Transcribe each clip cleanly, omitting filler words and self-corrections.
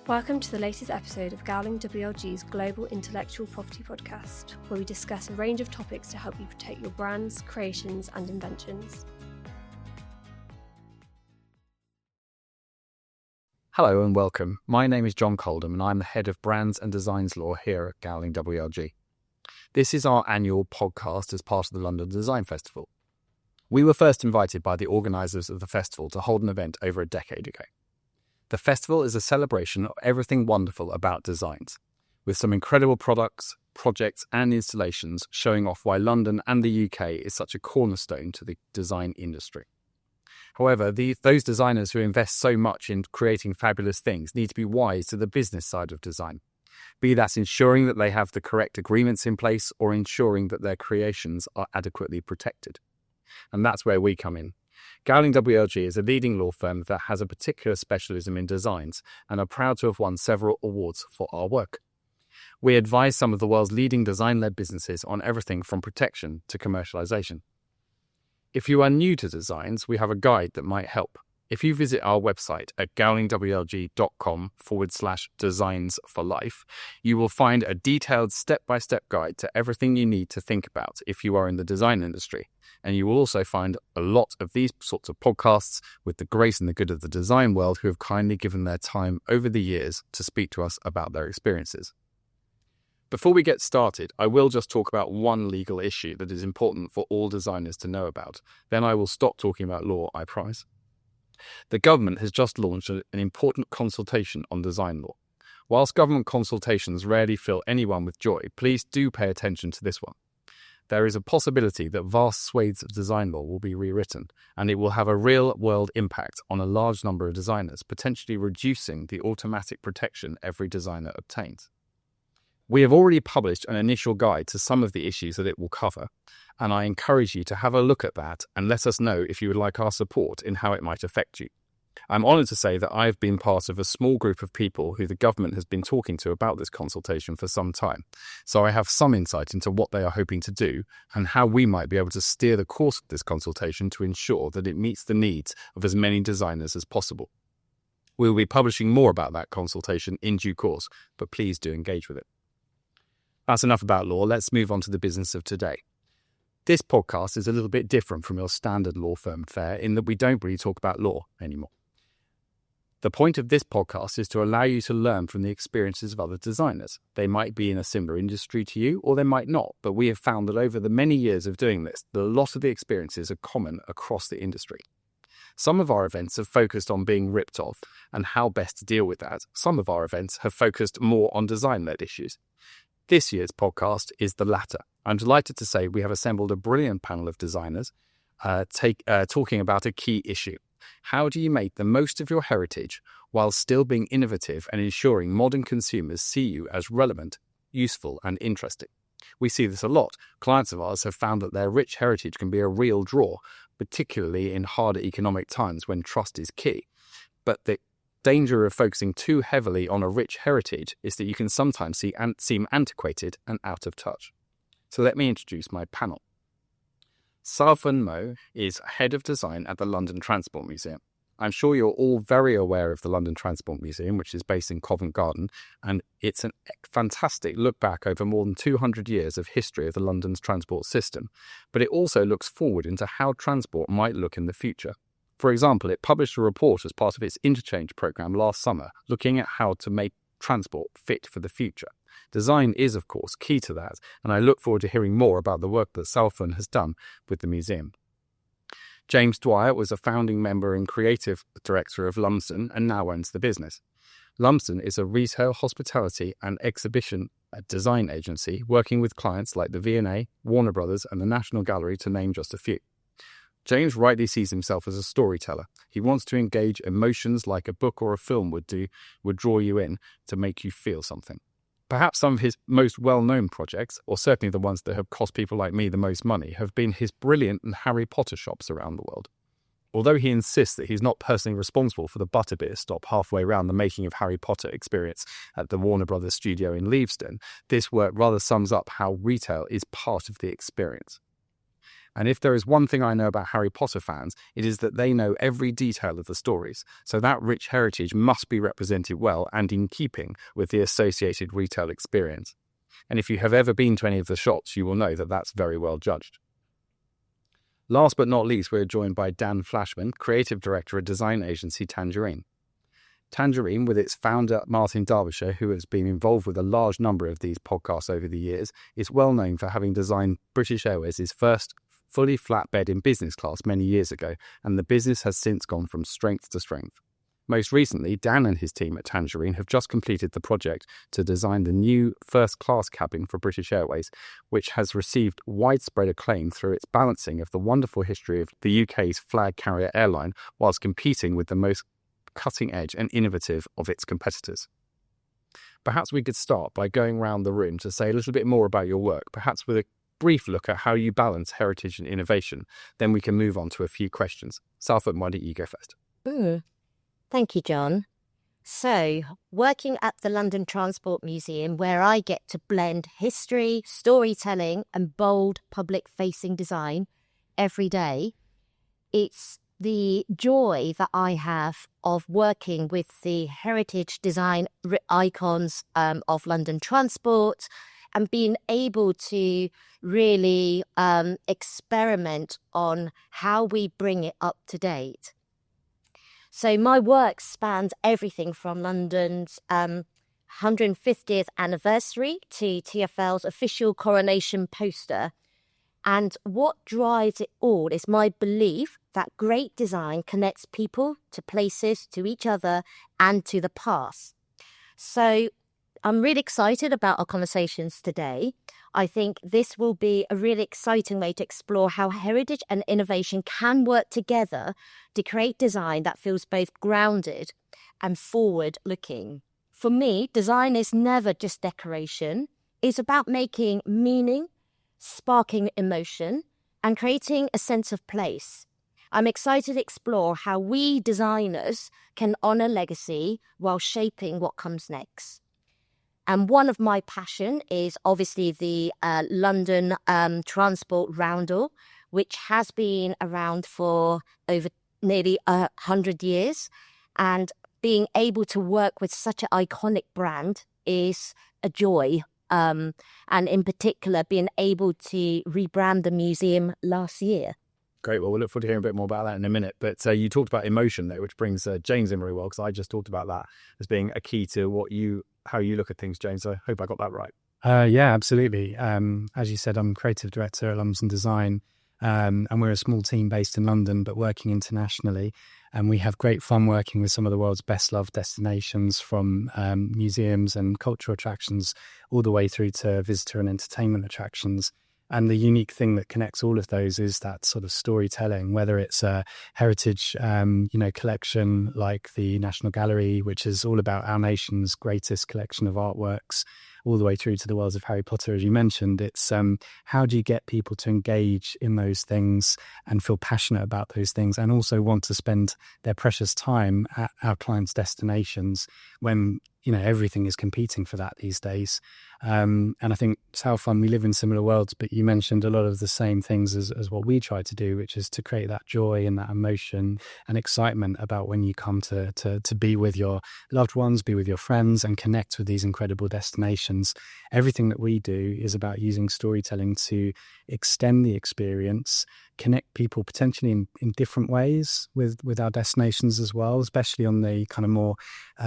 Welcome to the latest episode of Gowling WLG's Global Intellectual Property Podcast, where we discuss a range of topics to help you protect your brands, creations and inventions. Hello and welcome. My name is John Coldham and I'm the Head of Brands and Designs Law here at Gowling WLG. This is our annual podcast as part of the London Design Festival. We were first invited by the organisers of the festival to hold an event over a decade ago. The festival is a celebration of everything wonderful about designs, with some incredible products, projects and installations showing off why London and the UK is such a cornerstone to the design industry. However, those designers who invest so much in creating fabulous things need to be wise to the business side of design, be that ensuring that they have the correct agreements in place or ensuring that their creations are adequately protected. And that's where we come in. Gowling WLG is a leading law firm that has a particular specialism in designs and are proud to have won several awards for our work. We advise some of the world's leading design-led businesses on everything from protection to commercialization. If you are new to designs, we have a guide that might help. If you visit our website at gowlingwlg.com/designs for life, you will find a detailed step-by-step guide to everything you need to think about if you are in the design industry. And you will also find a lot of these sorts of podcasts with the grace and the good of the design world who have kindly given their time over the years to speak to us about their experiences. Before we get started, I will just talk about one legal issue that is important for all designers to know about. Then I will stop talking about law, I promise. The government has just launched an important consultation on design law. Whilst government consultations rarely fill anyone with joy, please do pay attention to this one. There is a possibility that vast swathes of design law will be rewritten, and it will have a real-world impact on a large number of designers, potentially reducing the automatic protection every designer obtains. We have already published an initial guide to some of the issues that it will cover, and I encourage you to have a look at that and let us know if you would like our support in how it might affect you. I'm honoured to say that I have been part of a small group of people who the government has been talking to about this consultation for some time, so I have some insight into what they are hoping to do and how we might be able to steer the course of this consultation to ensure that it meets the needs of as many designers as possible. We will be publishing more about that consultation in due course, but please do engage with it. That's enough about law. Let's move on to the business of today. This podcast is a little bit different from your standard law firm fare in that we don't really talk about law anymore. The point of this podcast is to allow you to learn from the experiences of other designers. They might be in a similar industry to you, or they might not, but we have found that over the many years of doing this, that a lot of the experiences are common across the industry. Some of our events have focused on being ripped off and how best to deal with that. Some of our events have focused more on design-led issues. This year's podcast is the latter. I'm delighted to say we have assembled a brilliant panel of designers talking about a key issue. How do you make the most of your heritage while still being innovative and ensuring modern consumers see you as relevant, useful and interesting? We see this a lot. Clients of ours have found that their rich heritage can be a real draw, particularly in harder economic times when trust is key. But the danger of focusing too heavily on a rich heritage is that you can sometimes seem antiquated and out of touch. So let me introduce my panel. Sau-Fun is Head of Design at the London Transport Museum. I'm sure you're all very aware of the London Transport Museum, which is based in Covent Garden, and it's a fantastic look back over more than 200 years of history of the London's transport system. But it also looks forward into how transport might look in the future. For example, it published a report as part of its interchange programme last summer, looking at how to make transport fit for the future. Design is, of course, key to that, and I look forward to hearing more about the work that Sau-Fun has done with the museum. James Dwyer was a founding member and creative director of Lumsden and now owns the business. Lumsden is a retail, hospitality and exhibition design agency working with clients like the V&A, Warner Brothers and the National Gallery, to name just a few. James rightly sees himself as a storyteller. He wants to engage emotions like a book or a film would draw you in to make you feel something. Perhaps some of his most well-known projects, or certainly the ones that have cost people like me the most money, have been his brilliant Harry Potter shops around the world. Although he insists that he's not personally responsible for the butterbeer stop halfway around the making of Harry Potter experience at the Warner Brothers studio in Lumsden, this work rather sums up how retail is part of the experience. And if there is one thing I know about Harry Potter fans, it is that they know every detail of the stories. So that rich heritage must be represented well and in keeping with the associated retail experience. And if you have ever been to any of the shops, you will know that that's very well judged. Last but not least, we're joined by Dan Flashman, creative director at design agency Tangerine. Tangerine, with its founder Martin Derbyshire, who has been involved with a large number of these podcasts over the years, is well known for having designed British Airways' first fully flat bed in business class many years ago, and the business has since gone from strength to strength. Most recently, Dan and his team at Tangerine have just completed the project to design the new first-class cabin for British Airways, which has received widespread acclaim through its balancing of the wonderful history of the UK's flag carrier airline whilst competing with the most cutting-edge and innovative of its competitors. Perhaps we could start by going around the room to say a little bit more about your work, perhaps with a brief look at how you balance heritage and innovation. Then we can move on to a few questions. Sau-Fun, why don't you go first? Thank you, John. So, working at the London Transport Museum, where I get to blend history, storytelling and bold public-facing design every day, it's the joy that I have of working with the heritage design icons of London Transport and being able to really experiment on how we bring it up to date. So my work spans everything from London's 150th anniversary to TfL's official coronation poster. And what drives it all is my belief that great design connects people to places, to each other, and to the past. So I'm really excited about our conversations today. I think this will be a really exciting way to explore how heritage and innovation can work together to create design that feels both grounded and forward-looking. For me, design is never just decoration. It's about making meaning, sparking emotion, and creating a sense of place. I'm excited to explore how we designers can honour legacy while shaping what comes next. And one of my passion is obviously the London Transport Roundel, which has been around for over nearly 100 years. And being able to work with such an iconic brand is a joy. And in particular, being able to rebrand the museum last year. Great. Well, we'll look forward to hearing a bit more about that in a minute. But you talked about emotion there, which brings James in very well, because I just talked about that as being a key to how you look at things, James. I hope I got that right. Yeah, absolutely. As you said, I'm creative director at Lumsden Design, and we're a small team based in London, but working internationally. And we have great fun working with some of the world's best loved destinations, from museums and cultural attractions all the way through to visitor and entertainment attractions. And the unique thing that connects all of those is that sort of storytelling, whether it's a heritage, collection like the National Gallery, which is all about our nation's greatest collection of artworks, all the way through to the worlds of Harry Potter, as you mentioned. It's how do you get people to engage in those things and feel passionate about those things, and also want to spend their precious time at our clients' destinations when everything is competing for that these days. And I think Sau-Fun, we live in similar worlds, but you mentioned a lot of the same things as what we try to do, which is to create that joy and that emotion and excitement about when you come to be with your loved ones, be with your friends, and connect with these incredible destinations. Everything that we do is about using storytelling to extend the experience, connect people potentially in different ways with our destinations as well, especially on the kind of more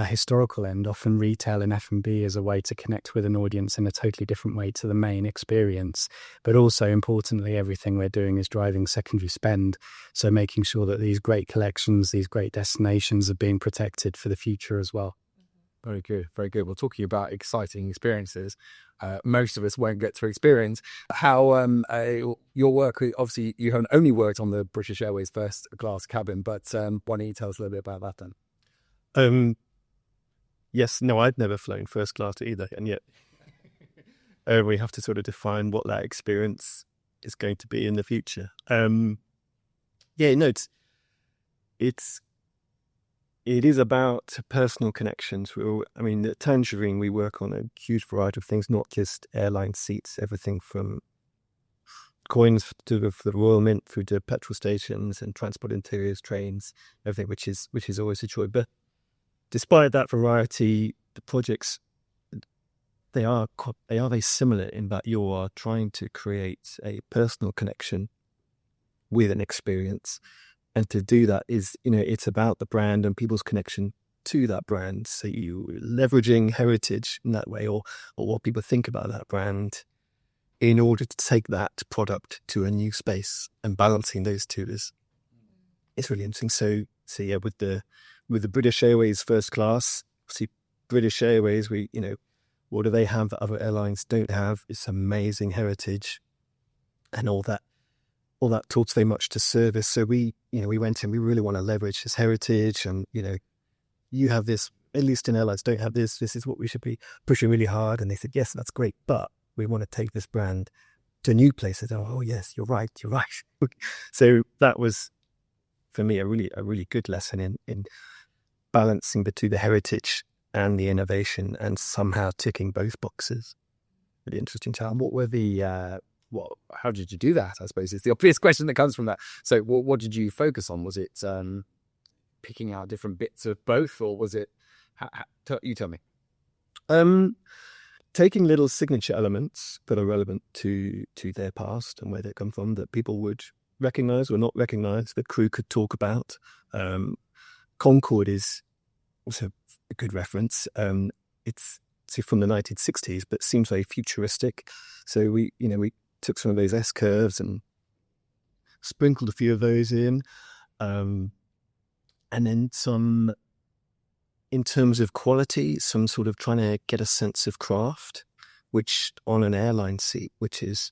historical end. Often retail and F&B is a way to connect with an audience in a totally different way to the main experience. But also importantly, everything we're doing is driving secondary spend. So making sure that these great collections, these great destinations are being protected for the future as well. Very good, very good. Well, talking about exciting experiences, most of us won't get to experience how your work, obviously you haven't only worked on the British Airways first class cabin, but why don't you tell us a little bit about that then? Yes, no, I'd never flown first class either, and yet we have to sort of define what that experience is going to be in the future. It is about personal connections. At Tangerine, we work on a huge variety of things, not just airline seats, everything from coins for the Royal Mint through to petrol stations and transport interiors, trains, everything, which is always a joy. But despite that variety, the projects, they are very similar in that you are trying to create a personal connection with an experience, and to do that is, it's about the brand and people's connection to that brand. So you leveraging heritage in that way, or what people think about that brand, in order to take that product to a new space, and balancing those two is really interesting. So yeah, with the British Airways first class, see British Airways, what do they have that other airlines don't have? It's amazing heritage, and all that talks very much to service. So we went in, we really want to leverage this heritage, and you have this, at least in airlines don't have this is what we should be pushing really hard. And they said, yes, that's great, but we want to take this brand to new places. Oh yes, you're right. So that was, for me, a really good lesson in balancing between the heritage and the innovation, and somehow ticking both boxes. Really interesting challenge. What were the how did you do that? I suppose it's the obvious question that comes from that. So what did you focus on? Was it picking out different bits of both, or was it, you tell me. Taking little signature elements that are relevant to their past and where they come from, that people would recognise or not recognise, the crew could talk about. Concorde is also a good reference. It's from the 1960s, but seems very futuristic. So we took some of those S-curves and sprinkled a few of those in. And then some, in terms of quality, some sort of trying to get a sense of craft, which on an airline seat, which is,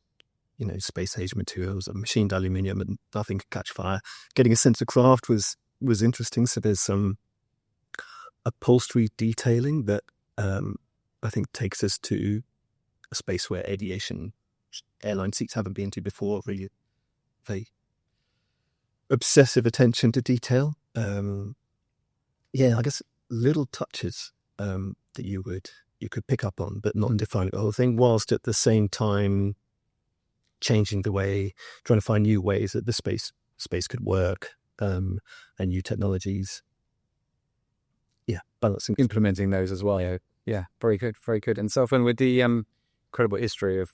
space age materials and machined aluminium and nothing could catch fire, getting a sense of craft was interesting. So there's some upholstery detailing that I think takes us to a space where airline seats haven't been to before, really very obsessive attention to detail. I guess little touches that you could pick up on, but not define the whole thing, whilst at the same time changing the way, trying to find new ways that the space could work, and new technologies. Yeah, balancing, implementing those as well. Yeah, very good, very good. And Sau-Fun, with the incredible history of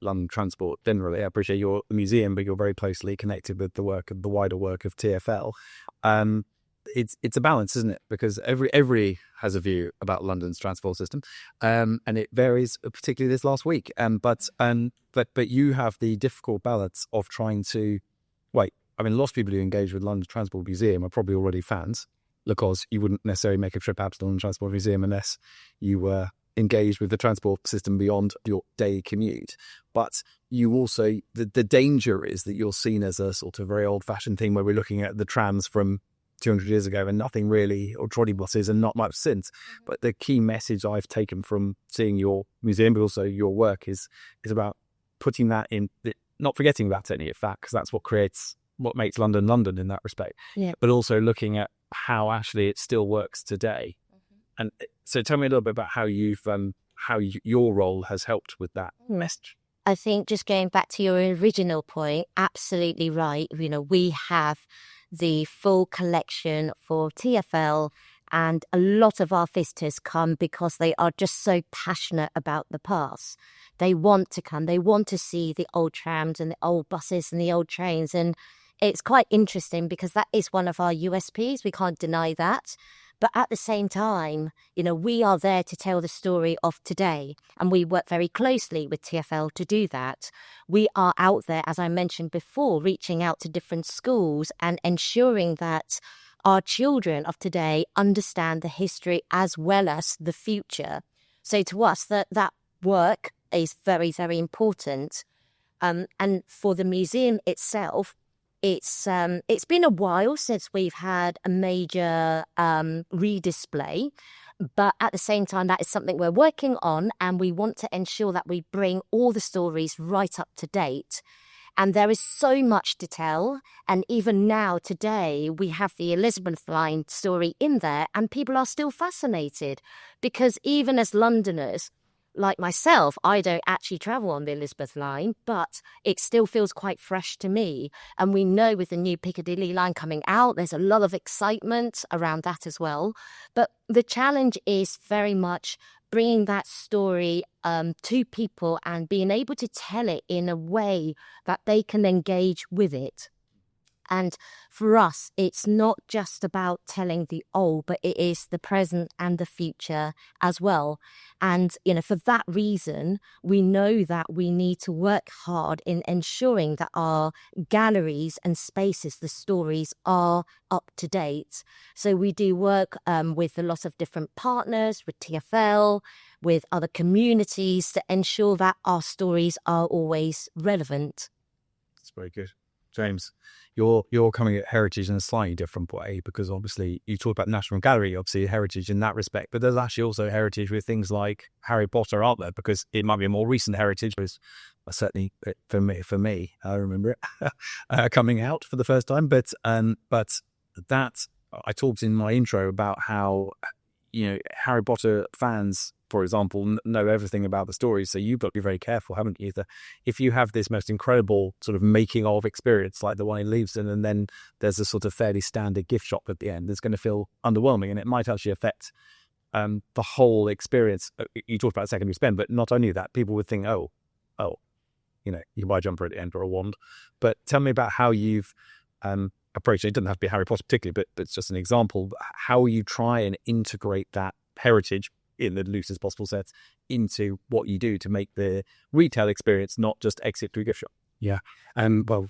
London transport generally, I appreciate you're the museum, but you're very closely connected with the wider work of TfL. It's a balance, isn't it? Because every has a view about London's transport system, and it varies, particularly this last week. But you have the difficult balance of trying to wait. I mean, lots of people who engage with London Transport Museum are probably already fans, because you wouldn't necessarily make a trip out to the London Transport Museum unless you were engaged with the transport system beyond your daily commute. But you also, the danger is that you're seen as a sort of very old-fashioned thing where we're looking at the trams from 200 years ago and nothing really, or trolley buses and not much since. But the key message I've taken from seeing your museum, but also your work, is about putting that in, not forgetting about any of that, because that's what makes London London in that respect. Yeah. But also looking at how actually it still works today. And so tell me a little bit about how your role has helped with that message. I think just going back to your original point, absolutely right. We have the full collection for TfL, and a lot of our visitors come because they are just so passionate about the past. They want to come, they want to see the old trams and the old buses and the old trains. And it's quite interesting because that is one of our USPs. We can't deny that. But at the same time, we are there to tell the story of today, and we work very closely with TfL to do that. We are out there, as I mentioned before, reaching out to different schools and ensuring that our children of today understand the history as well as the future. So to us, that work is very, very important. And for the museum itself, it's been a while since we've had a major redisplay, but at the same time, that is something we're working on, and we want to ensure that we bring all the stories right up to date. And there is so much to tell, and even now, today, we have the Elizabeth line story in there, and people are still fascinated, because even as Londoners, like myself, I don't actually travel on the Elizabeth line, but it still feels quite fresh to me. And we know with the new Piccadilly line coming out, there's a lot of excitement around that as well. But the challenge is very much bringing that story to people and being able to tell it in a way that they can engage with it. And for us, it's not just about telling the old, but it is the present and the future as well. And, for that reason, we know that we need to work hard in ensuring that our galleries and spaces, the stories, are up to date. So we do work with a lot of different partners, with TfL, with other communities, to ensure that our stories are always relevant. That's very good. James, you're coming at heritage in a slightly different way, because obviously you talk about National Gallery, obviously heritage in that respect, but there's actually also heritage with things like Harry Potter, aren't there? Because it might be a more recent heritage, but certainly for me, I remember it coming out for the first time. But that, I talked in my intro about how Harry Potter fans, for example, know everything about the story. So you've got to be very careful, haven't you? That if you have this most incredible sort of making of experience like the one in Lumsden, and then there's a sort of fairly standard gift shop at the end, it's going to feel underwhelming, and it might actually affect the whole experience. You talked about secondary spend, but not only that, people would think, oh, you buy a jumper at the end or a wand. But tell me about how you've approached it. It doesn't have to be Harry Potter particularly, but it's just an example. How you try and integrate that heritage in the loosest possible sense into what you do to make the retail experience not just exit through gift shop. Yeah. Well,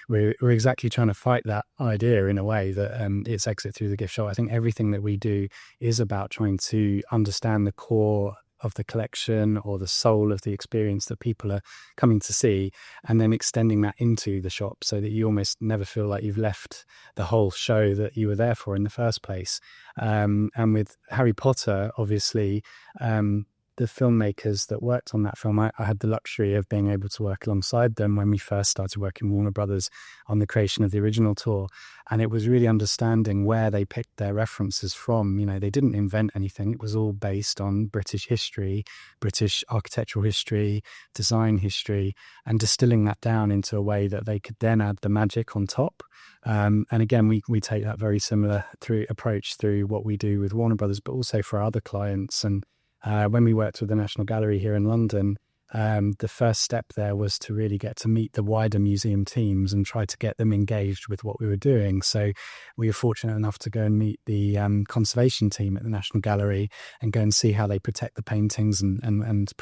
we're exactly trying to fight that idea in a way that it's exit through the gift shop. I think everything that we do is about trying to understand the core of the collection or the soul of the experience that people are coming to see, and then extending that into the shop so that you almost never feel like you've left the whole show that you were there for in the first place. And with Harry Potter, obviously, the filmmakers that worked on that film, I had the luxury of being able to work alongside them when we first started working with Warner Brothers on the creation of the original tour. And it was really understanding where they picked their references from. They didn't invent anything. It was all based on British history, British architectural history, design history, and distilling that down into a way that they could then add the magic on top. And again, we take that very similar approach through what we do with Warner Brothers, but also for other clients. And when we worked with the National Gallery here in London, the first step there was to really get to meet the wider museum teams and try to get them engaged with what we were doing. So we were fortunate enough to go and meet the conservation team at the National Gallery and go and see how they protect the paintings and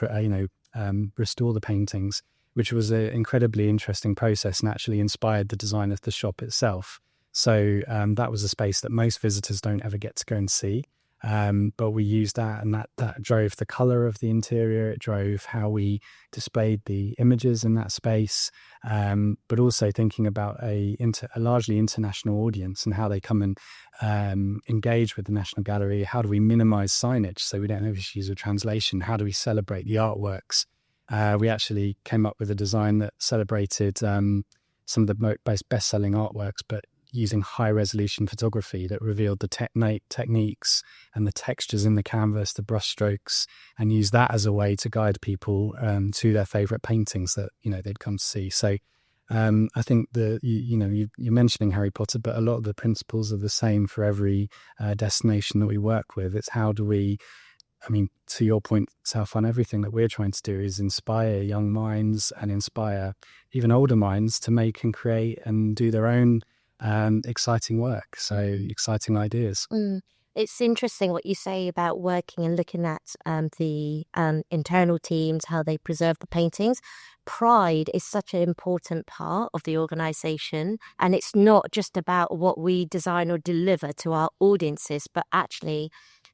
restore the paintings, which was an incredibly interesting process and actually inspired the design of the shop itself. So that was a space that most visitors don't ever get to go and see. But we used that, and that drove the color of the interior. It drove how we displayed the images in that space, but also thinking about a largely international audience and how they come and engage with the National Gallery. How do we minimize signage so we don't have issues with translation? How do we celebrate the artworks? We actually came up with a design that celebrated some of the most best-selling artworks, but using high-resolution photography that revealed the techniques and the textures in the canvas, the brushstrokes, and use that as a way to guide people to their favourite paintings that they'd come to see. So I think you're mentioning Harry Potter, but a lot of the principles are the same for every destination that we work with. It's how do we, to your point, Sau-Fun, everything that we're trying to do is inspire young minds and inspire even older minds to make and create and do their own exciting work, so exciting ideas. It's interesting what you say about working and looking at the internal teams, how they preserve the paintings. Pride is such an important part of the organisation, and it's not just about what we design or deliver to our audiences, but actually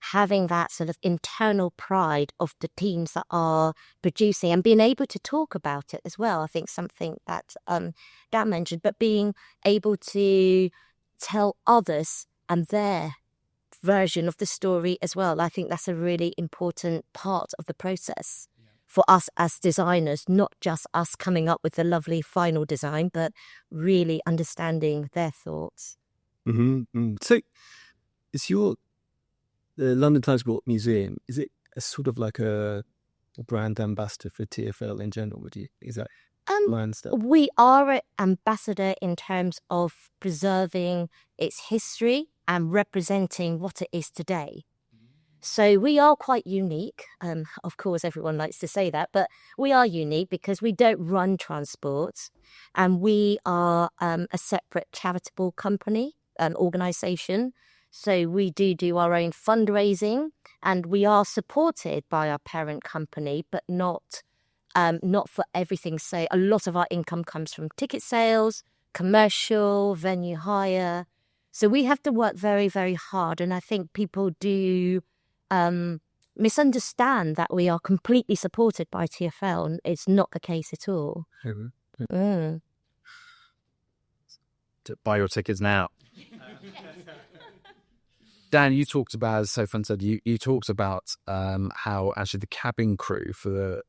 having that sort of internal pride of the teams that are producing and being able to talk about it as well. I think something that Dan mentioned, but being able to tell others and their version of the story as well. I think that's a really important part of the process for us as designers, not just us coming up with a lovely final design, but really understanding their thoughts. Mm-hmm. So is the London Transport Museum, is it a sort of like a brand ambassador for TfL in general? Is that my understanding? We are an ambassador in terms of preserving its history and representing what it is today. So we are quite unique. Of course, everyone likes to say that, but we are unique because we don't run transport, and we are a separate charitable company, an organisation. So we do our own fundraising, and we are supported by our parent company, but not for everything. So a lot of our income comes from ticket sales, commercial, venue hire. So we have to work very, very hard, and I think people do misunderstand that we are completely supported by TfL, and it's not the case at all. To buy your tickets now. Dan, you talked about, as Sau-Fun said, you talked about how actually the cabin crew for the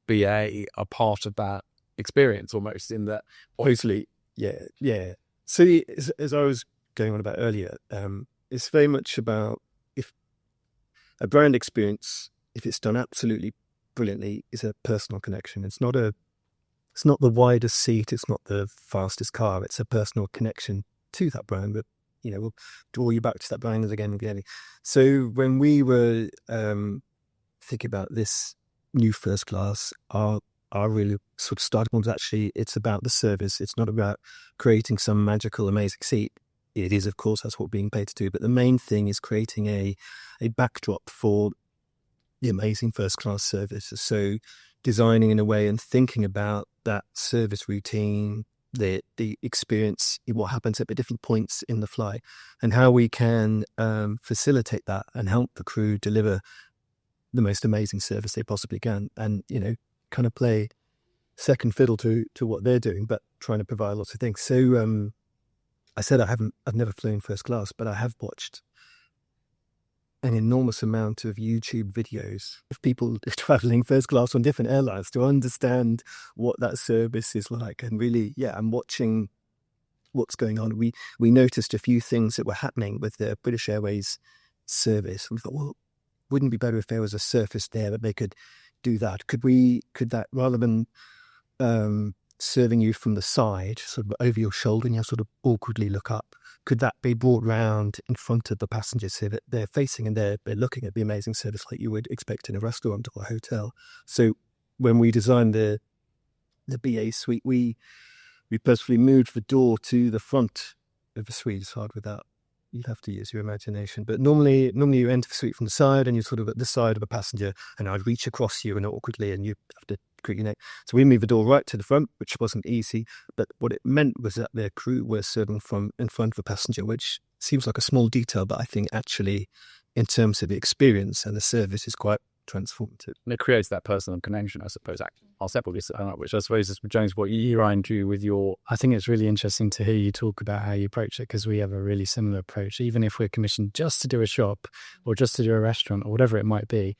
BA are part of that experience almost, in that. Obviously, yeah. So as I was going on about earlier, it's very much about if a brand experience, if it's done absolutely brilliantly, is a personal connection. It's not the widest seat, it's not the fastest car, it's a personal connection to that brand. But we'll draw you back to that brand again and again. So when we were thinking about this new first class, our really sort of starting point was actually, it's about the service. It's not about creating some magical, amazing seat. It is, of course, that's what we're being paid to do. But the main thing is creating a backdrop for the amazing first class service. So designing in a way and thinking about that service routine, the experience, what happens at the different points in the flight, and how we can facilitate that and help the crew deliver the most amazing service they possibly can, and kind of play second fiddle to what they're doing, but trying to provide lots of things. So I said I've never flown first class, but I have watched an enormous amount of YouTube videos of people traveling first class on different airlines to understand what that service is like. And really, I'm watching what's going on. We noticed a few things that were happening with the British Airways service. We thought, well, wouldn't it be better if there was a surface there that they could do that? Could that, rather than serving you from the side, sort of over your shoulder, and you sort of awkwardly look up, could that be brought round in front of the passengers so that they're facing and they're looking at the amazing service like you would expect in a restaurant or a hotel? So when we designed the BA suite, we purposefully moved the door to the front of the suite. It's hard with that. You'd have to use your imagination. But normally you enter the suite from the side, and you're sort of at the side of a passenger, and I'd reach across you and awkwardly, and you have to creak your neck. So we moved the door right to the front, which wasn't easy. But what it meant was that their crew were serving from in front of a passenger, which seems like a small detail, but I think actually, in terms of the experience and the service, is quite transformative. And it creates that personal connection, I suppose. I'll separately say that, which I suppose is, James, what you, Ryan, do with your... I think it's really interesting to hear you talk about how you approach it, because we have a really similar approach. Even if we're commissioned just to do a shop or just to do a restaurant or whatever it might be,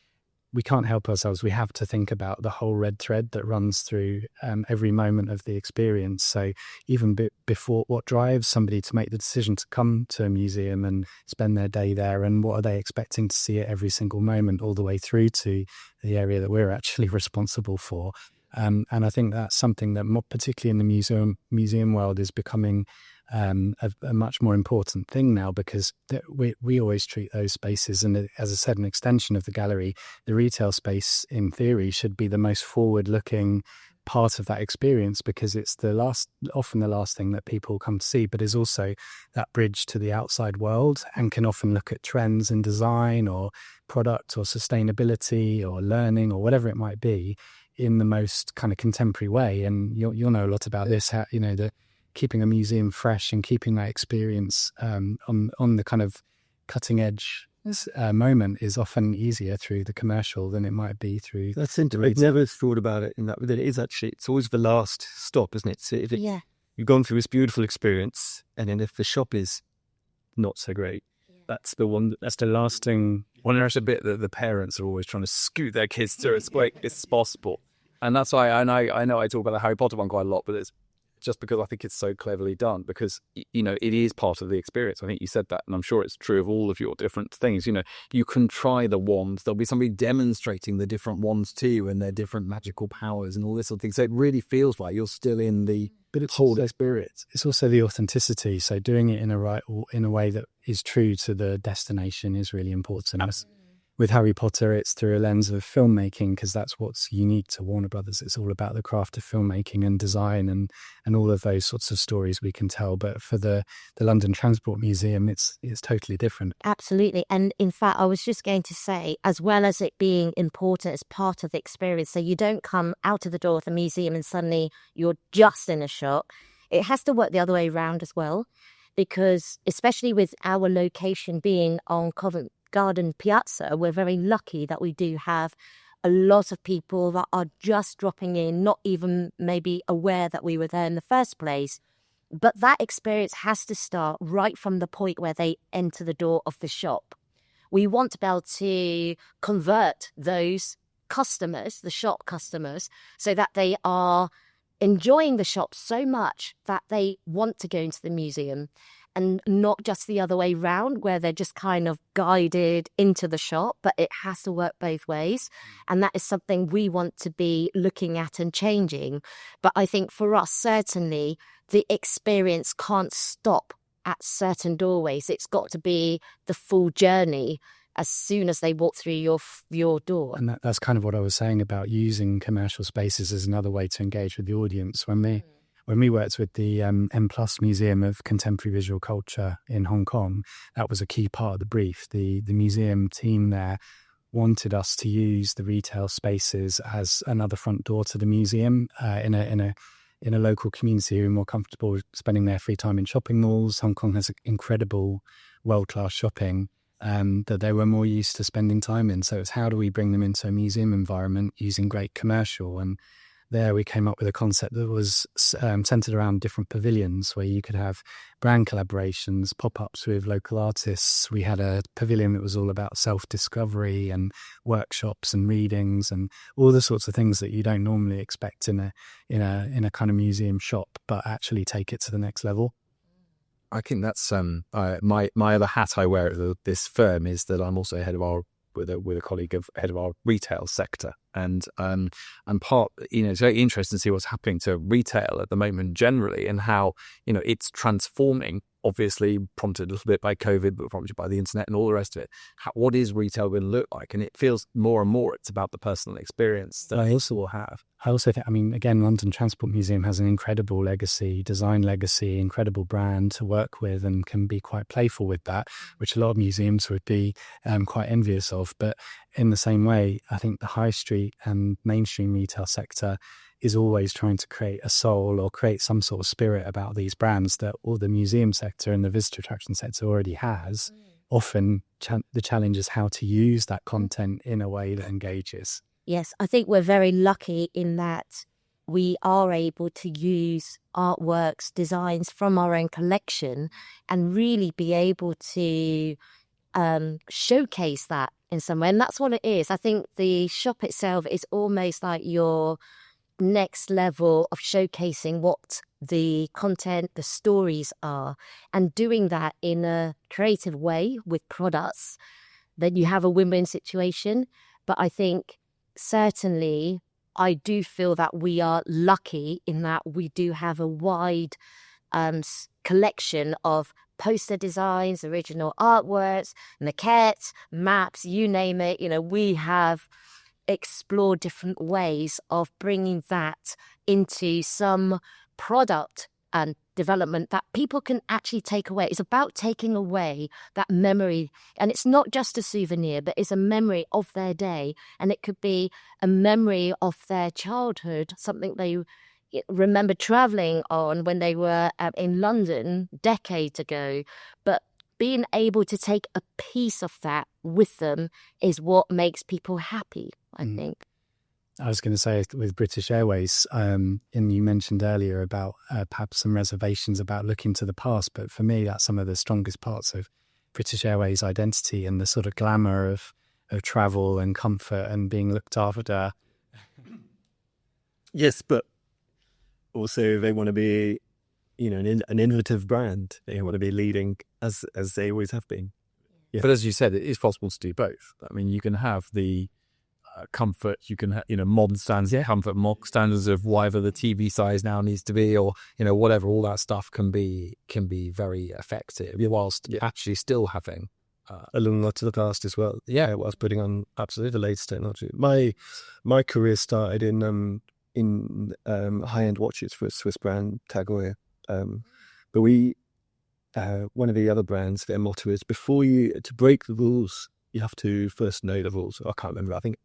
we can't help ourselves. We have to think about the whole red thread that runs through every moment of the experience. So even before, what drives somebody to make the decision to come to a museum and spend their day there, and what are they expecting to see at every single moment, all the way through to the area that we're actually responsible for. And I think that's something that, more particularly in the museum world, is becoming a much more important thing now, because we always treat those spaces, and as I said, an extension of the gallery, the retail space in theory should be the most forward-looking part of that experience, because it's often the last thing that people come to see, but is also that bridge to the outside world, and can often look at trends in design or product or sustainability or learning or whatever it might be in the most kind of contemporary way. And you'll know a lot about this, how, keeping a museum fresh and keeping that experience on the kind of cutting edge moment is often easier through the commercial than it might be through... That's interesting. I've never thought about it in that way. It is actually, it's always the last stop, isn't it? So you've gone through this beautiful experience, and then if the shop is not so great, that's the one, that's the lasting... Well, there's a bit that the parents are always trying to scoot their kids through as quick as possible. And that's why I know I talk about the Harry Potter one quite a lot, but just because I think it's so cleverly done, because, you know, it is part of the experience. I think you said that, and I'm sure it's true of all of your different things. You know, you can try the wands. There'll be somebody demonstrating the different wands to you and their different magical powers and all this sort of thing. So it really feels like you're still in the whole experience. It's also the authenticity. So doing it in a way that is true to the destination is really important. With Harry Potter, it's through a lens of filmmaking, because that's what's unique to Warner Brothers. It's all about the craft of filmmaking and design and all of those sorts of stories we can tell. But for the London Transport Museum, it's totally different. Absolutely. And in fact, I was just going to say, as well as it being important as part of the experience, so you don't come out of the door of the museum and suddenly you're just in a shop. It has to work the other way around as well, because especially with our location being on Covent Garden Piazza, we're very lucky that we do have a lot of people that are just dropping in, not even maybe aware that we were there in the first place. But that experience has to start right from the point where they enter the door of the shop. We want to be able to convert those customers, the shop customers, so that they are enjoying the shop so much that they want to go into the museum, and not just the other way round where they're just kind of guided into the shop, but it has to work both ways. And that is something we want to be looking at and changing. But I think for us, certainly, the experience can't stop at certain doorways. It's got to be the full journey as soon as they walk through your door. And that's kind of what I was saying about using commercial spaces as another way to engage with the audience. When we worked with the M+ Museum of Contemporary Visual Culture in Hong Kong, that was a key part of the brief. The museum team there wanted us to use the retail spaces as another front door to the museum in a local community who are more comfortable spending their free time in shopping malls. Hong Kong has incredible world-class shopping that they were more used to spending time in. So it's how do we bring them into a museum environment using great commercial? And there we came up with a concept that was centered around different pavilions where you could have brand collaborations, pop-ups with local artists. We had a pavilion that was all about self-discovery and workshops and readings and all the sorts of things that you don't normally expect in a kind of museum shop, but actually take it to the next level. I think that's my other hat I wear at this firm is that I'm also head of with a colleague of head of our retail sector, and part, you know, it's very interesting to see what's happening to retail at the moment generally, and how, you know, it's transforming, obviously prompted a little bit by COVID, but prompted by the internet and all the rest of it. What is retail going to look like? And it feels more and more it's about the personal experience that people will have. I also think, I mean, again, London Transport Museum has an incredible legacy, design legacy, incredible brand to work with, and can be quite playful with that, which a lot of museums would be quite envious of. But in the same way, I think the high street and mainstream retail sector is always trying to create a soul or create some sort of spirit about these brands that all the museum sector and the visitor attraction sector already has. Often the challenge is how to use that content in a way that engages. Yes, I think we're very lucky in that we are able to use artworks, designs from our own collection and really be able to showcase that in some way. And that's what it is. I think the shop itself is almost like your next level of showcasing what the content, the stories are, and doing that in a creative way with products. Then you have a win-win situation. But I think certainly I do feel that we are lucky in that we do have a wide collection of poster designs, original artworks, maquettes, maps, you name it. You know, we have explored different ways of bringing that into some product and development that people can actually take away. It's about taking away that memory, and it's not just a souvenir, but it's a memory of their day, and it could be a memory of their childhood, something they remember traveling on when they were in London decades ago. But being able to take a piece of that with them is what makes people happy, I think. I was going to say with British Airways, and you mentioned earlier about perhaps some reservations about looking to the past, but for me, that's some of the strongest parts of British Airways' identity and the sort of glamour of travel and comfort and being looked after. Yes, but also they want to be, an innovative brand. They want to be leading as they always have been. Yeah. But as you said, it is possible to do both. I mean, you can have the comfort, you can have, modern standards of comfort, mock standards of whatever the TV size now needs to be, or, whatever, all that stuff can be very effective whilst actually still having a little nod to the past as well. Yeah. Whilst putting on absolutely the latest technology. My career started in high-end watches for a Swiss brand, Dwyer. But one of the other brands, their motto is, to break the rules, you have to first know the rules. I can't remember, I think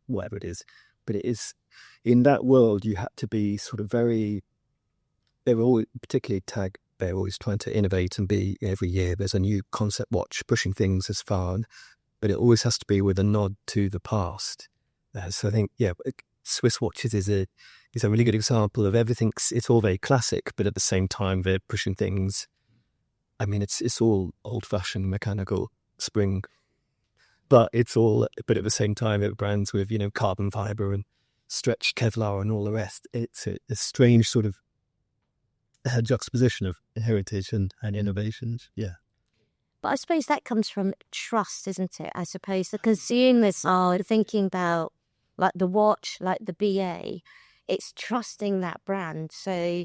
whatever it is. But it is, in that world, you had to be sort of they were always, particularly Tag, they're always trying to innovate and be, every year there's a new concept watch pushing things as far, but it always has to be with a nod to the past. So I think, Swiss watches is a really good example of everything. It's all very classic, but at the same time they're pushing things. I mean, it's all old-fashioned mechanical spring, but at the same time it brands with carbon fiber and stretched Kevlar and all the rest. It's a strange sort of juxtaposition of heritage and innovations. Yeah. But I suppose that comes from trust, isn't it? I suppose the consumers are thinking about, like the watch, like the BA, it's trusting that brand. So,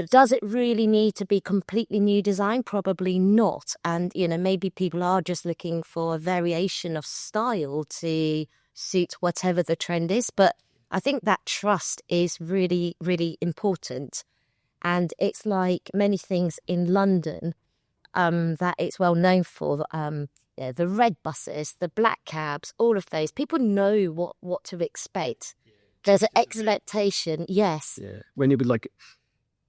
does it really need to be completely new design? Probably not. And, maybe people are just looking for a variation of style to suit whatever the trend is. But I think that trust is really, really important. And it's like many things in London that it's well known for. The red buses, the black cabs, all of those. People know what to expect. There's an expectation, yes. Yeah. When you would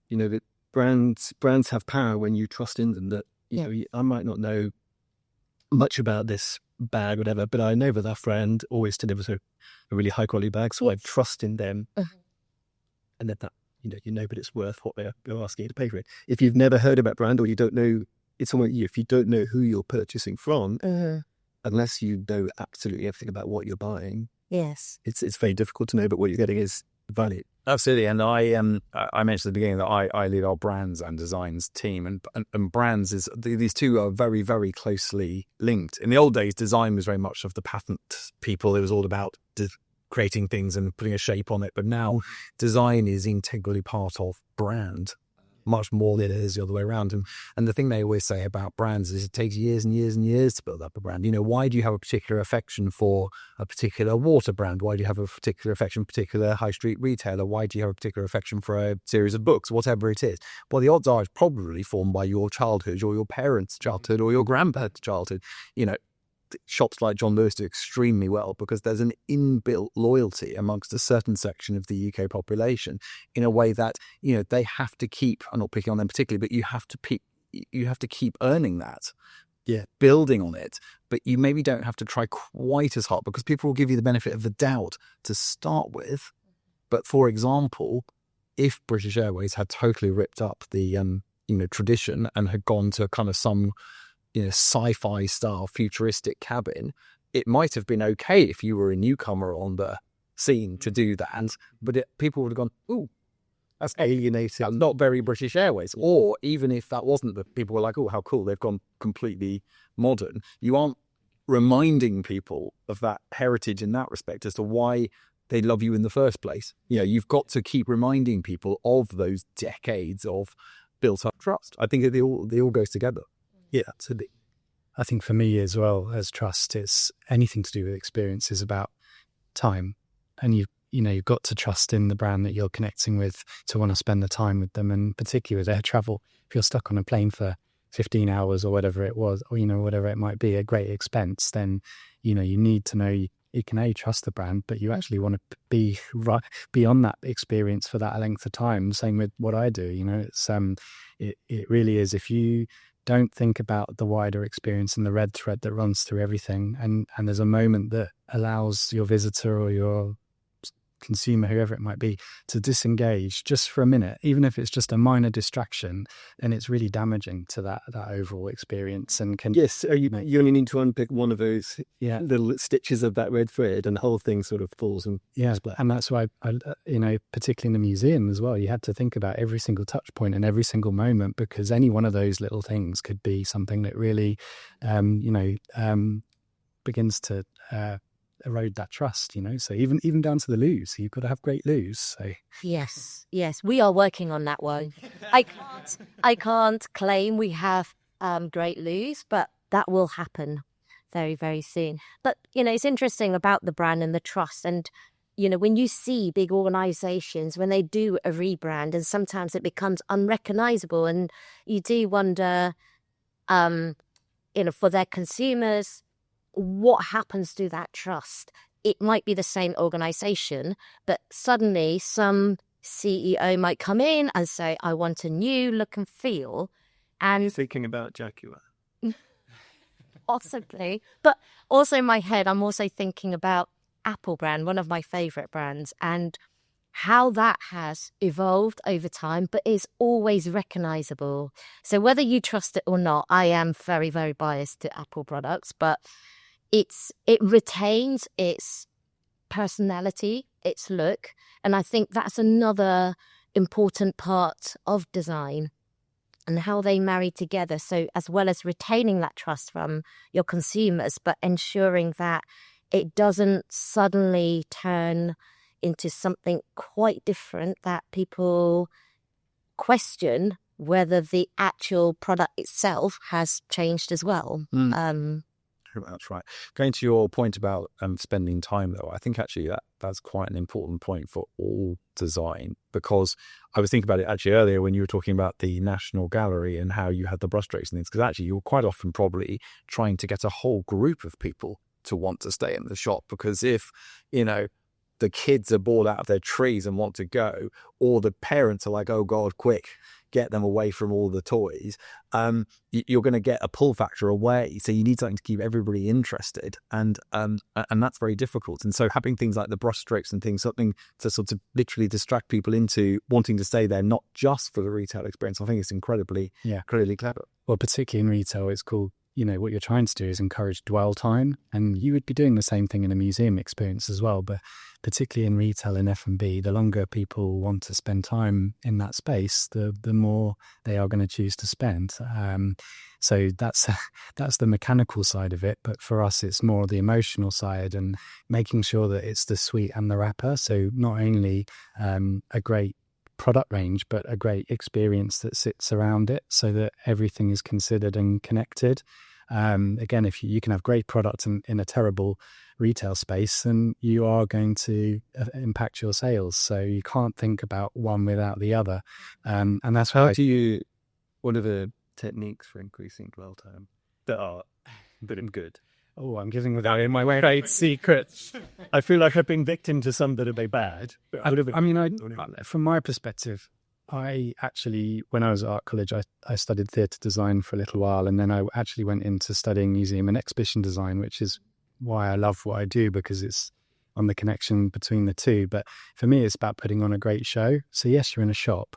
the brands have power when you trust in them. That I might not know much about this bag, or whatever, but I know that friend always delivers a really high quality bag, so I trust in them, and that but it's worth what they're asking you to pay for it. If you've never heard about brand, or you don't know, it's almost if you don't know who you're purchasing from, unless you know absolutely everything about what you're buying. Yes, it's very difficult to know, but what you're getting is value. Absolutely, and I mentioned at the beginning that I lead our brands and designs team, and brands is these two are very, very closely linked. In the old days, design was very much of the patent people. It was all about creating things and putting a shape on it. But now design is integrally part of brand, much more than it is the other way around. And the thing they always say about brands is it takes years and years and years to build up a brand. Why do you have a particular affection for a particular water brand? Why do you have a particular affection for a particular high street retailer? Why do you have a particular affection for a series of books, whatever it is? Well, the odds are it's probably formed by your childhood or your parents' childhood or your grandparents' childhood. Shops like John Lewis do extremely well because there's an inbuilt loyalty amongst a certain section of the UK population in a way that, they have to keep, I'm not picking on them particularly, but you have to keep earning that, building on it. But you maybe don't have to try quite as hard because people will give you the benefit of the doubt to start with. But for example, if British Airways had totally ripped up the, tradition and had gone to kind of some sci-fi style futuristic cabin, it might have been okay if you were a newcomer on the scene to do that, but people would have gone, ooh, that's alienating, that's not very British Airways. Or even if that wasn't, the people were like, oh, how cool, they've gone completely modern. You aren't reminding people of that heritage in that respect as to why they love you in the first place. You've got to keep reminding people of those decades of built up trust. I think they all goes together. Yeah, absolutely. I think for me as well as trust, it's anything to do with experience is about time. And you've got to trust in the brand that you're connecting with to want to spend the time with them. And particularly with air travel, if you're stuck on a plane for 15 hours or whatever it was, or, whatever it might be, a great expense, then, you need to know you can trust the brand, but you actually want to be on that experience for that length of time. Same with what I do, it's, it really is. If you don't think about the wider experience and the red thread that runs through everything, and there's a moment that allows your visitor or your consumer, whoever it might be, to disengage just for a minute, even if it's just a minor distraction, then it's really damaging to that overall experience. And you only need to unpick one of those little stitches of that red thread, and the whole thing sort of falls and split. And that's why I particularly in the museum as well, you had to think about every single touch point and every single moment, because any one of those little things could be something that really begins to erode that trust, so even down to the loos, you've got to have great loos. So yes, we are working on that one. I can't claim we have great loos, but that will happen very, very soon. But it's interesting about the brand and the trust. And when you see big organizations, when they do a rebrand, and sometimes it becomes unrecognizable, and you do wonder for their consumers, what happens to that trust? It might be the same organization, but suddenly some CEO might come in and say, I want a new look and feel. And thinking about Jaguar. Possibly. But also in my head, I'm also thinking about Apple brand, one of my favorite brands, and how that has evolved over time, but is always recognizable. So whether you trust it or not, I am very, very biased to Apple products, but it retains its personality, its look. And I think that's another important part of design and how they marry together. So as well as retaining that trust from your consumers, but ensuring that it doesn't suddenly turn into something quite different that people question whether the actual product itself has changed as well. That's right. Going to your point about spending time, though, I think actually that's quite an important point for all design, because I was thinking about it actually earlier when you were talking about the National Gallery and how you had the brushstrokes and things, because actually you're quite often probably trying to get a whole group of people to want to stay in the shop, because if, the kids are bored out of their trees and want to go, or the parents are like, oh God, quick, get them away from all the toys, you're going to get a pull factor away. So you need something to keep everybody interested, and that's very difficult. And so having things like the brushstrokes and things, something to sort of literally distract people into wanting to stay there, not just for the retail experience, I think it's incredibly clever. Well, particularly in retail, it's called, what you're trying to do is encourage dwell time, and you would be doing the same thing in a museum experience as well. But particularly in retail and F&B, the longer people want to spend time in that space, the more they are going to choose to spend. So that's the mechanical side of it. But for us, it's more the emotional side and making sure that it's the suite and the wrapper. So not only a great product range, but a great experience that sits around it, so that everything is considered and connected. Again, if you can have great product in a terrible retail space, then you are going to impact your sales. So you can't think about one without the other. And that's how what are the techniques for increasing dwell time that are good? Oh, I'm giving away my trade secrets. I feel like I've been victim to some that are very bad. From my perspective, I actually, when I was at art college, I studied theatre design for a little while, and then I actually went into studying museum and exhibition design, which is why I love what I do, because it's on the connection between the two. But for me, it's about putting on a great show. So yes, you're in a shop,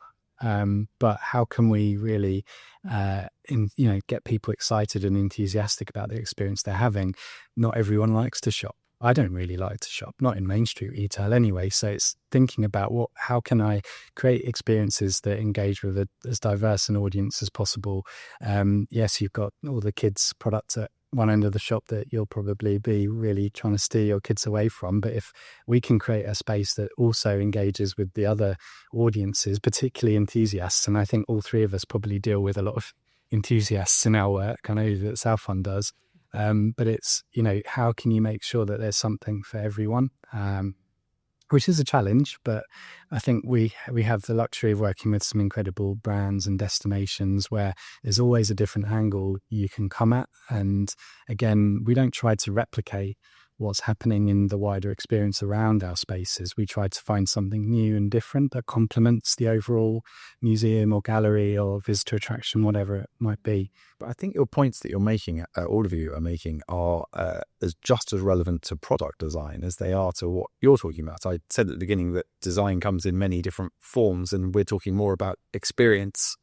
but how can we really get people excited and enthusiastic about the experience they're having? Not everyone likes to shop. I don't really like to shop, not in Main Street retail anyway. So it's thinking about how can I create experiences that engage with as diverse an audience as possible. Yes, you've got all the kids' products at one end of the shop that you'll probably be really trying to steer your kids away from. But if we can create a space that also engages with the other audiences, particularly enthusiasts, and I think all three of us probably deal with a lot of enthusiasts in our work. I know that Sau-Fun does. But it's, how can you make sure that there's something for everyone, which is a challenge. But I think we have the luxury of working with some incredible brands and destinations where there's always a different angle you can come at. And again, we don't try to replicate what's happening in the wider experience around our spaces. We try to find something new and different that complements the overall museum or gallery or visitor attraction, whatever it might be. But I think your points that you're making, all of you are making, are just as relevant to product design as they are to what you're talking about. I said at the beginning that design comes in many different forms, and we're talking more about experience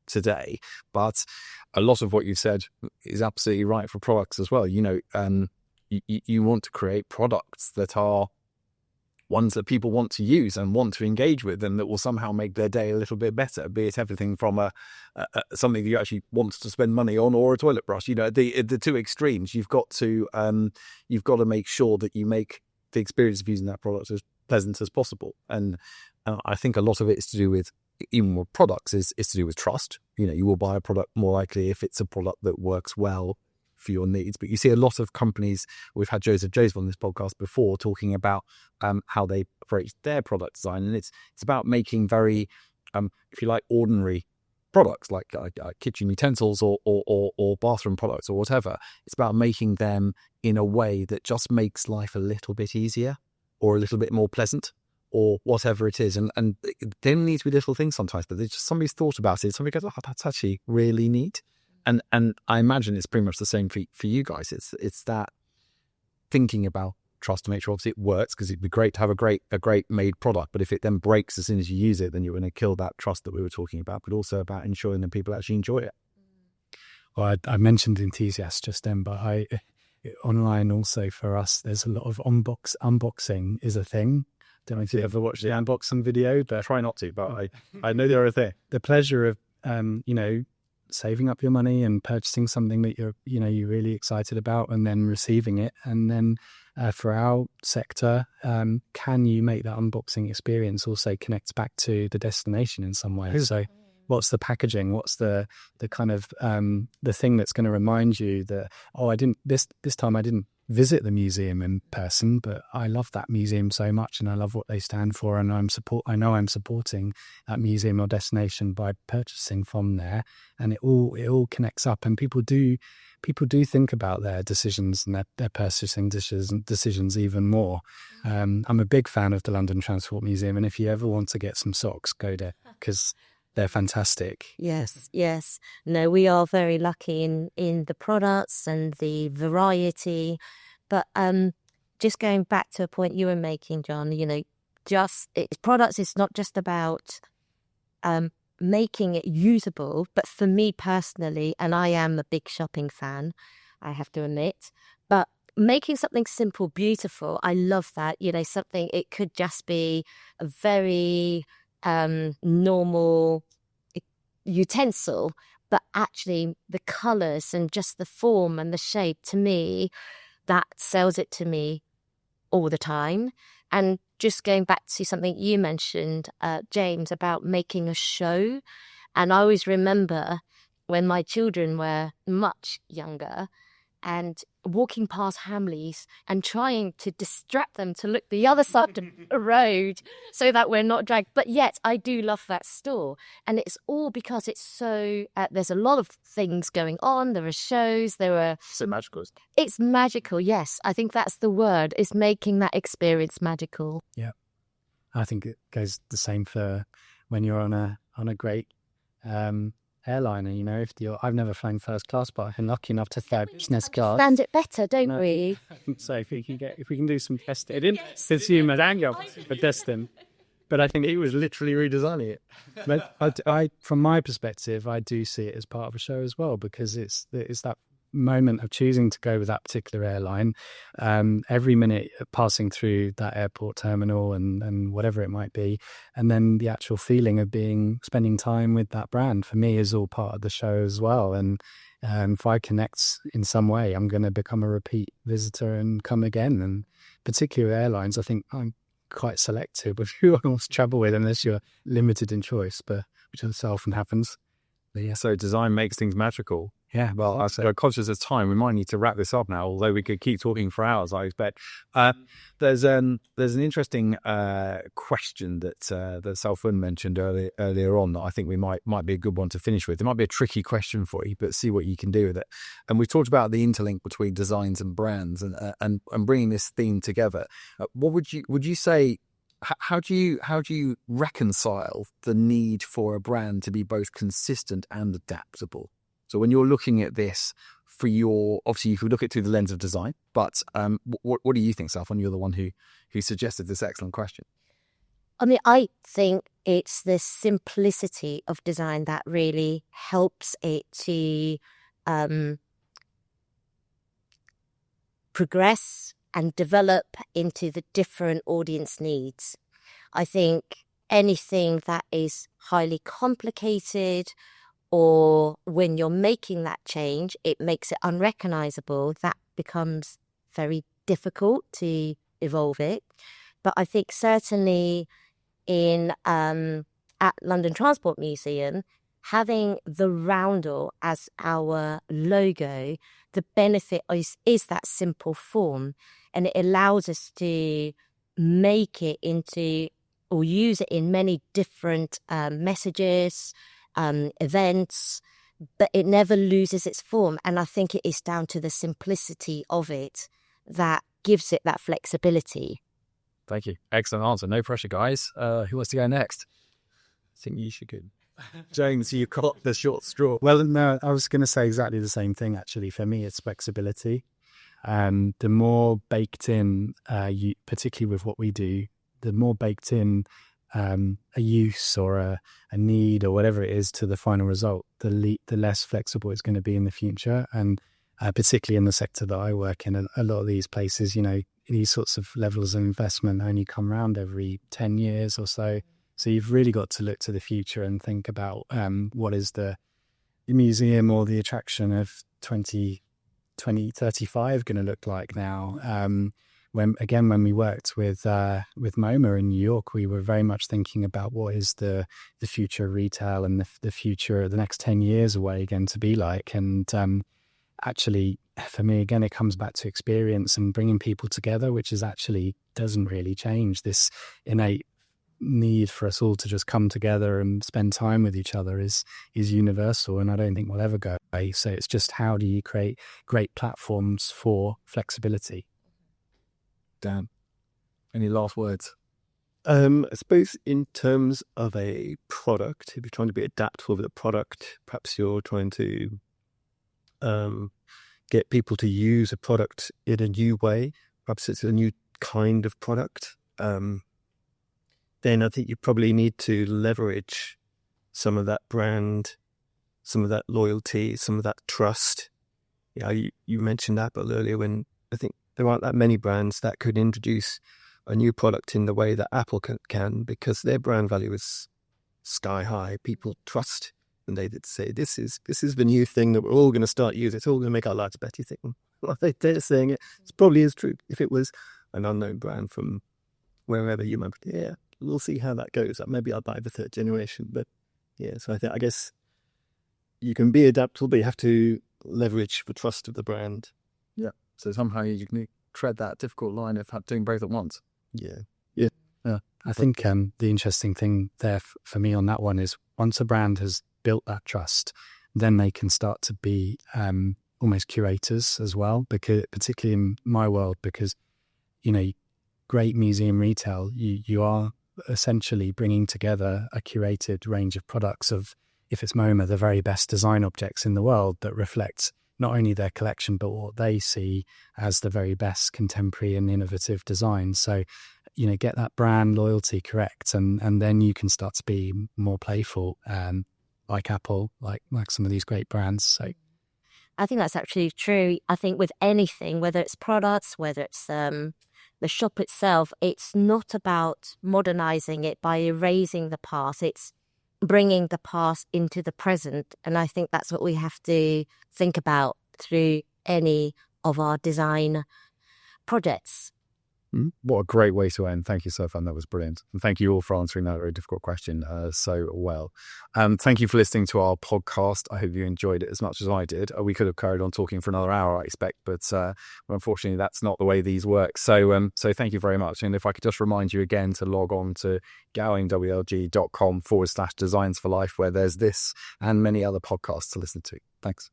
today. But a lot of what you said is absolutely right for products as well. You want to create products that are ones that people want to use and want to engage with, and that will somehow make their day a little bit better, be it everything from something that you actually want to spend money on, or a toilet brush. The two extremes. You've got to make sure that you make the experience of using that product as pleasant as possible. And I think a lot of it is to do with, even with products, is to do with trust. You will buy a product more likely if it's a product that works well for your needs. But you see a lot of companies, we've had Joseph on this podcast before, talking about how they approach their product design, and it's about making very, if you like, ordinary products like kitchen utensils or bathroom products or whatever. It's about making them in a way that just makes life a little bit easier or a little bit more pleasant, or whatever it is. And they don't need to be little things sometimes, but just somebody's thought about it. Somebody goes, oh, that's actually really neat. And I imagine it's pretty much the same for you guys. It's that thinking about trust to make sure obviously it works, because it'd be great to have a great made product. But if it then breaks as soon as you use it, then you're going to kill that trust that we were talking about, but also about ensuring that people actually enjoy it. Well, I mentioned enthusiasts just then, but online also for us, there's a lot of unboxing is a thing. Don't know if you've ever watched the unboxing video, but Try not to, but I know they're a thing. The pleasure of saving up your money and purchasing something that you're really excited about, and then receiving it. And then for our sector, can you make that unboxing experience also connect back to the destination in some way? So what's the packaging? What's the kind of the thing that's going to remind you that, this time I didn't visit the museum in person, but I love that museum so much and I love what they stand for, and I know I'm supporting that museum or destination by purchasing from there. And it all connects up, and people do think about their decisions and their purchasing decisions even more. I'm a big fan of the London Transport Museum, and if you ever want to get some socks, go there, because they're fantastic. Yes. No, we are very lucky in the products and the variety. But just going back to a point you were making, John, products is not just about making it usable, but for me personally, and I am a big shopping fan, I have to admit, but making something simple, beautiful, I love that. Something, it could just be a very normal utensil, but actually the colours and just the form and the shape, to me, that sells it to me all the time. And just going back to something you mentioned, James, about making a show. And I always remember when my children were much younger and walking past Hamleys and trying to distract them to look the other side of the road so that we're not dragged. But yet I do love that store. And it's all because it's so, there's a lot of things going on. There are shows, So magical. It's magical, yes. I think that's the word, is making that experience magical. Yeah. I think it goes the same for when you're on a great airliner. I've never flown first class, but I've been lucky enough to fly business class. Understand it better, don't we? So if we can do some testing, I didn't consume for testing, but I think it was literally redesigning it. But I, from my perspective, I do see it as part of a show as well, because it's that moment of choosing to go with that particular airline, every minute passing through that airport terminal and whatever it might be, and then the actual feeling of spending time with that brand, for me, is all part of the show as well. And if I connect in some way, I'm going to become a repeat visitor and come again. And particular airlines, I think I'm quite selective with who I want to travel with, unless you're limited in choice, but which so often happens. Yeah. So design makes things magical. Yeah. Well, I'm so conscious of time. We might need to wrap this up now, although we could keep talking for hours, I expect. There's an interesting question that Sau-Fun mentioned earlier on that I think we might be a good one to finish with. It might be a tricky question for you, but see what you can do with it. And we've talked about the interlink between designs and brands, and bringing this theme together. What would you say? How do you reconcile the need for a brand to be both consistent and adaptable? So when you're looking at this obviously you could look at it through the lens of design, but what do you think, Sau-Fun? You're the one who suggested this excellent question. I mean, I think it's the simplicity of design that really helps it to progress and develop into the different audience needs. I think anything that is highly complicated, or when you're making that change, it makes it unrecognizable, that becomes very difficult to evolve it. But I think certainly at London Transport Museum, having the roundel as our logo, the benefit is that simple form, and it allows us to make it into or use it in many different messages, events, but it never loses its form. And I think it is down to the simplicity of it that gives it that flexibility. Thank you. Excellent answer. No pressure, guys. Who wants to go next? I think you should go. James, you caught the short straw. Well, no, I was going to say exactly the same thing, actually. For me, it's flexibility. The more baked in, particularly with what we do, the more baked in a use or a need or whatever it is to the final result, the less flexible it's going to be in the future. And particularly in the sector that I work in, a lot of these places, these sorts of levels of investment only come around every 10 years or so. So you've really got to look to the future and think about what is the museum or the attraction of 2035 going to look like now. When we worked with MoMA in New York, we were very much thinking about what is the future of retail and the future, the next 10 years away going to be like. And actually, for me, again, it comes back to experience and bringing people together, which is actually doesn't really change. This innate need for us all to just come together and spend time with each other is universal, and I don't think we'll ever go away. So it's just how do you create great platforms for flexibility? Dan, any last words? I suppose in terms of a product, if you're trying to be adaptable with a product, perhaps you're trying to get people to use a product in a new way, perhaps it's a new kind of product, then I think you probably need to leverage some of that brand, some of that loyalty, some of that trust. You mentioned Apple earlier, when I think there aren't that many brands that could introduce a new product in the way that Apple can, because their brand value is sky high. People trust, and they say this is the new thing that we're all going to start using. It's all going to make our lives better. You think, well, they're saying it. It probably is true. If it was an unknown brand from wherever, you might, yeah, we'll see how that goes. Maybe I'll buy the third generation. But yeah, so I guess you can be adaptable, but you have to leverage the trust of the brand. Yeah. So somehow you can tread that difficult line of doing both at once. Yeah. I think the interesting thing there for me on that one is once a brand has built that trust, then they can start to be almost curators as well, because particularly in my world, because, great museum retail, you are essentially bringing together a curated range of products of, if it's MoMA, the very best design objects in the world that reflect not only their collection, but what they see as the very best contemporary and innovative design. So, get that brand loyalty correct, and then you can start to be more playful, like Apple, like some of these great brands. So I think that's actually true. I think with anything, whether it's products, whether it's the shop itself, it's not about modernizing it by erasing the past. It's bringing the past into the present. And I think that's what we have to think about through any of our design projects. What a great way to end. Thank you, Sau-Fun. That was brilliant. And thank you all for answering that very difficult question so well. Thank you for listening to our podcast. I hope you enjoyed it as much as I did. We could have carried on talking for another hour, I expect, but unfortunately, that's not the way these work. So thank you very much. And if I could just remind you again to log on to gowlingwlg.com/designs for life, where there's this and many other podcasts to listen to. Thanks.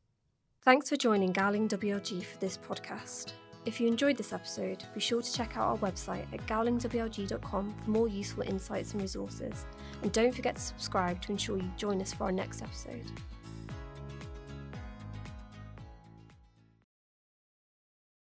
Thanks for joining Gowling WLG for this podcast. If you enjoyed this episode, be sure to check out our website at gowlingwlg.com for more useful insights and resources. And don't forget to subscribe to ensure you join us for our next episode.